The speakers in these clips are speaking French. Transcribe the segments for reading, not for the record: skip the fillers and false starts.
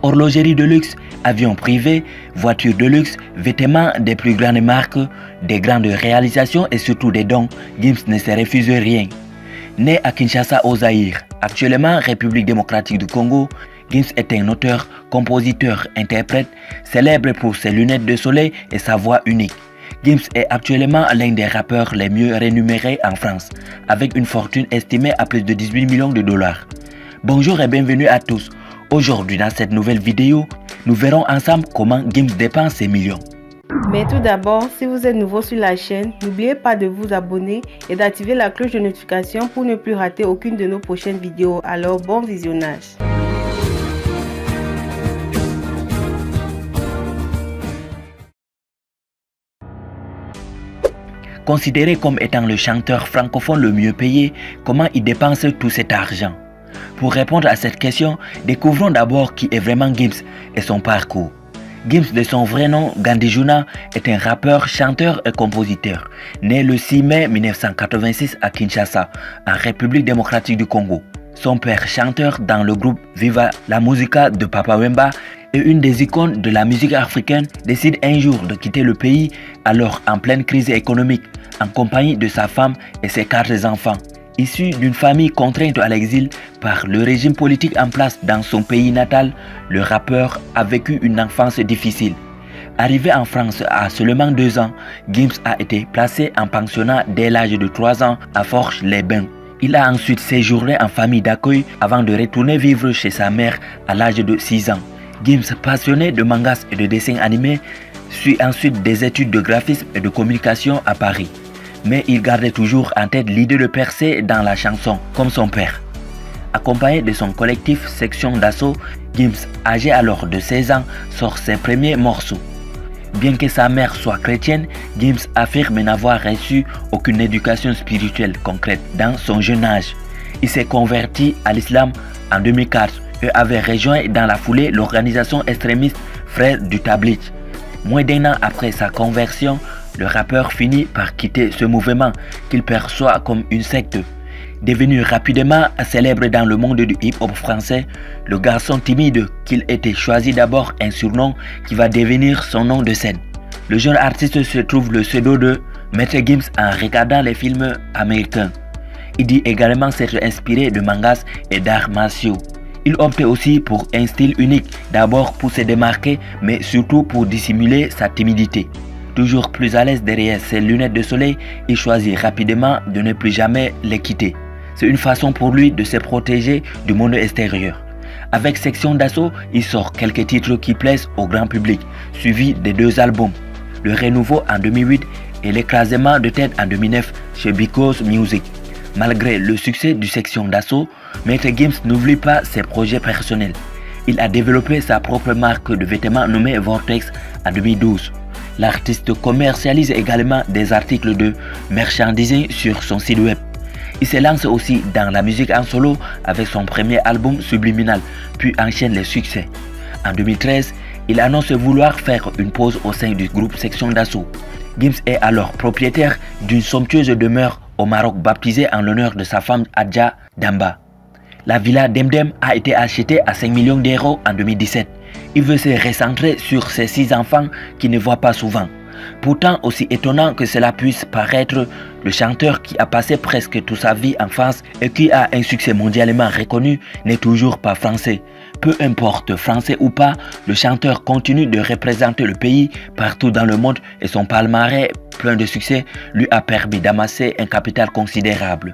Horlogerie de luxe, avions privés, voitures de luxe, vêtements des plus grandes marques, des grandes réalisations et surtout des dons, Gims ne se refuse rien. Né à Kinshasa au Zaïre, actuellement République démocratique du Congo, Gims est un auteur, compositeur, interprète, célèbre pour ses lunettes de soleil et sa voix unique. Gims est actuellement l'un des rappeurs les mieux rémunérés en France, avec une fortune estimée à plus de 18 millions de dollars. Bonjour et bienvenue à tous. Aujourd'hui dans cette nouvelle vidéo, nous verrons ensemble comment Gims dépense ses millions. Mais tout d'abord, si vous êtes nouveau sur la chaîne, n'oubliez pas de vous abonner et d'activer la cloche de notification pour ne plus rater aucune de nos prochaines vidéos. Alors bon visionnage. Considéré comme étant le chanteur francophone le mieux payé, comment il dépense tout cet argent? Pour répondre à cette question, découvrons d'abord qui est vraiment Gims et son parcours. Gims, de son vrai nom, Gandhi Juna, est un rappeur, chanteur et compositeur, né le 6 mai 1986 à Kinshasa, en République démocratique du Congo. Son père, chanteur dans le groupe Viva la Musica de Papa Wemba, et une des icônes de la musique africaine, décide un jour de quitter le pays, alors en pleine crise économique, en compagnie de sa femme et ses 4 enfants. Issu d'une famille contrainte à l'exil par le régime politique en place dans son pays natal, le rappeur a vécu une enfance difficile. Arrivé en France à seulement 2 ans, Gims a été placé en pensionnat dès l'âge de 3 ans à Forges-les-Bains. Il a ensuite séjourné en famille d'accueil avant de retourner vivre chez sa mère à l'âge de 6 ans. Gims, passionné de mangas et de dessins animés, suit ensuite des études de graphisme et de communication à Paris. Mais il gardait toujours en tête l'idée de percer dans la chanson, comme son père. Accompagné de son collectif Section d'Assaut, Gims, âgé alors de 16 ans, sort ses premiers morceaux. Bien que sa mère soit chrétienne, Gims affirme n'avoir reçu aucune éducation spirituelle concrète dans son jeune âge. Il s'est converti à l'islam en 2004 et avait rejoint dans la foulée l'organisation extrémiste Frères du Tabligh. Moins d'1 an après sa conversion, le rappeur finit par quitter ce mouvement qu'il perçoit comme une secte. Devenu rapidement célèbre dans le monde du hip-hop français, le garçon timide qu'il était choisit d'abord un surnom qui va devenir son nom de scène. Le jeune artiste se trouve le pseudo de Maître Gims en regardant les films américains. Il dit également s'être inspiré de mangas et d'arts martiaux. Il opte aussi pour un style unique, d'abord pour se démarquer, mais surtout pour dissimuler sa timidité. Toujours plus à l'aise derrière ses lunettes de soleil, il choisit rapidement de ne plus jamais les quitter. C'est une façon pour lui de se protéger du monde extérieur. Avec Section d'Assaut, il sort quelques titres qui plaisent au grand public, suivis des 2 albums, Le Renouveau en 2008 et L'écrasement de tête en 2009 chez Because Music. Malgré le succès du Section d'Assaut, Maître Gims n'oublie pas ses projets personnels. Il a développé sa propre marque de vêtements nommée Vortex en 2012. L'artiste commercialise également des articles de merchandising sur son site web. Il se lance aussi dans la musique en solo avec son premier album Subliminal, puis enchaîne les succès. En 2013, il annonce vouloir faire une pause au sein du groupe Section d'Assaut. Gims est alors propriétaire d'une somptueuse demeure au Maroc baptisée en l'honneur de sa femme Adja Damba. La villa Demdem a été achetée à 5 millions d'euros en 2017. Il veut se recentrer sur ses 6 enfants qu'il ne voit pas souvent. Pourtant, aussi étonnant que cela puisse paraître, le chanteur qui a passé presque toute sa vie en France et qui a un succès mondialement reconnu n'est toujours pas français. Peu importe, français ou pas, le chanteur continue de représenter le pays partout dans le monde et son palmarès plein de succès lui a permis d'amasser un capital considérable.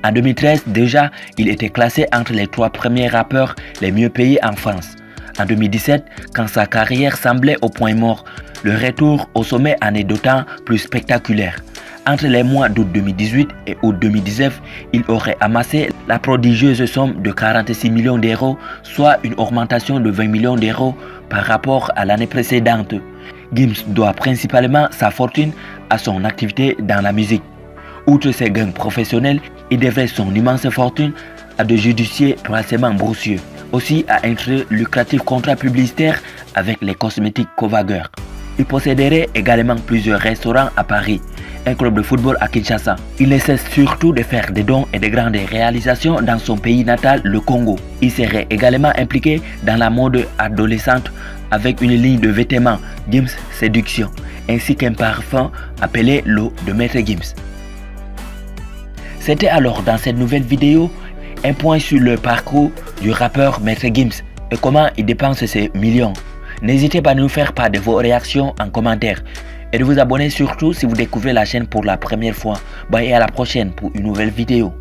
En 2013, déjà, il était classé entre les 3 premiers rappeurs les mieux payés en France. En 2017, quand sa carrière semblait au point mort, le retour au sommet en est d'autant plus spectaculaire. Entre les mois d'août 2018 et août 2019, il aurait amassé la prodigieuse somme de 46 millions d'euros, soit une augmentation de 20 millions d'euros par rapport à l'année précédente. Gims doit principalement sa fortune à son activité dans la musique. Outre ses gains professionnels, il devrait son immense fortune à de judicieux placements boursiers, aussi à un très lucratif contrat publicitaire avec les cosmétiques Covager. Il posséderait également plusieurs restaurants à Paris, un club de football à Kinshasa. Il ne cesse surtout de faire des dons et de grandes réalisations dans son pays natal, le Congo. Il serait également impliqué dans la mode adolescente avec une ligne de vêtements Gims Séduction, ainsi qu'un parfum appelé l'eau de Maître Gims. C'était alors dans cette nouvelle vidéo un point sur le parcours du rappeur Maître Gims et comment il dépense ses millions. N'hésitez pas à nous faire part de vos réactions en commentaire et de vous abonner surtout si vous découvrez la chaîne pour la première fois. Bye et à la prochaine pour une nouvelle vidéo.